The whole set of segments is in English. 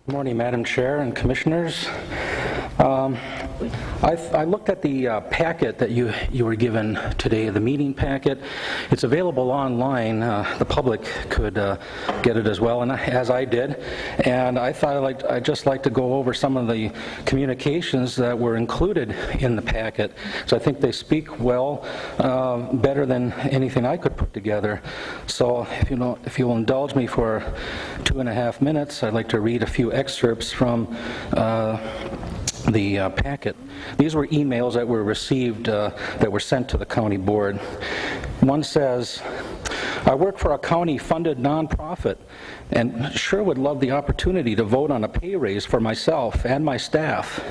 Good morning, Madam Chair and Commissioners. I looked at the packet that you were given today, the meeting packet. It's available online. The public could get it as well, and as I did. And I thought I'd just like to go over some of the communications that were included in the packet. So I think they speak well, better than anything I could put together. So if you'll indulge me for 2.5 minutes, I'd like to read a few excerpts from the packet. These were emails that were received, that were sent to the county board. One says, I work for a county-funded nonprofit and sure would love the opportunity to vote on a pay raise for myself and my staff.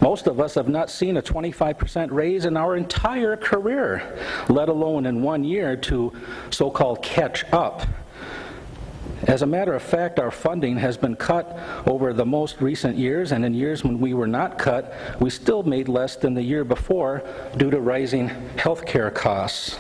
Most of us have not seen a 25% raise in our entire career, let alone in 1 year to so-called catch up. As a matter of fact, our funding has been cut over the most recent years, and in years when we were not cut, we still made less than the year before due to rising health care costs.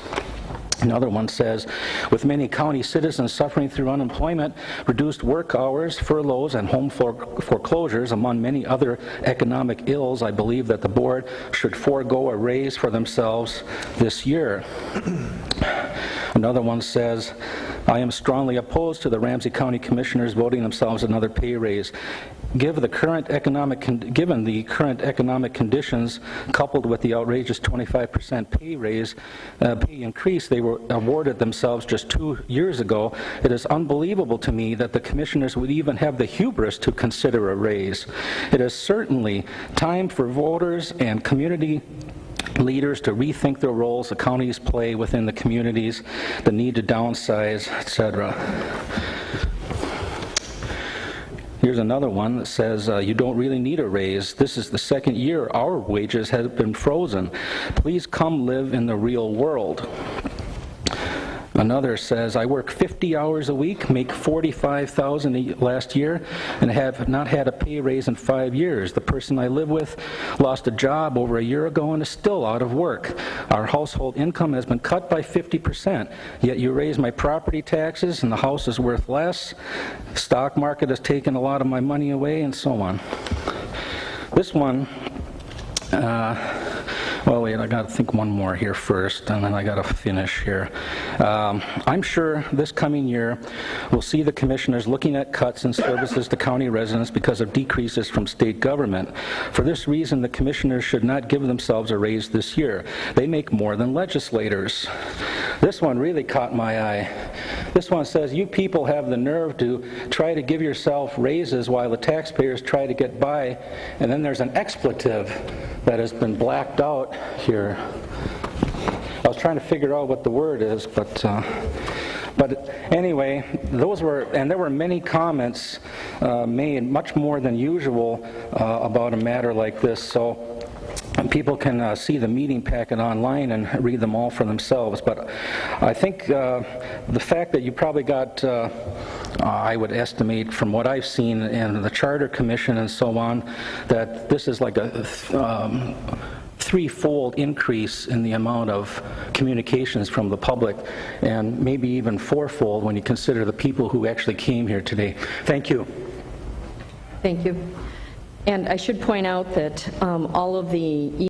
Another one says, with many county citizens suffering through unemployment, reduced work hours, furloughs, and home foreclosures, among many other economic ills, I believe that the board should forego a raise for themselves this year. Another one says, I am strongly opposed to the Ramsey County Commissioners voting themselves another pay raise. Given the current economic conditions, coupled with the outrageous 25% pay increase they were awarded themselves just 2 years ago, it is unbelievable to me that the commissioners would even have the hubris to consider a raise. It is certainly time for voters and community leaders to rethink the roles the counties play within the communities, the need to downsize, etc. Here's another one that says, you don't really need a raise. This is the second year our wages have been frozen. Please come live in the real world. Another says, I work 50 hours a week, make $45,000 last year, and have not had a pay raise in 5 years. The person I live with lost a job over a year ago and is still out of work. Our household income has been cut by 50%, yet you raise my property taxes and the house is worth less. The stock market has taken a lot of my money away, and so on. This one, well, wait, I got to think one more here first, and then I got to finish here. I'm sure this coming year we'll see the commissioners looking at cuts in services to county residents because of decreases from state government. For this reason, the commissioners should not give themselves a raise this year. They make more than legislators. This one really caught my eye. This one says, you people have the nerve to try to give yourself raises while the taxpayers try to get by, and then there's an expletive that has been blacked out here. I was trying to figure out what the word is, but anyway, there were many comments made, much more than usual, about a matter like this. So people can see the meeting packet online and read them all for themselves. But I think the fact that you probably got, I would estimate from what I've seen in the Charter Commission and so on, that this is like a threefold increase in the amount of communications from the public, and maybe even fourfold when you consider the people who actually came here today. Thank you. Thank you. And I should point out that all of the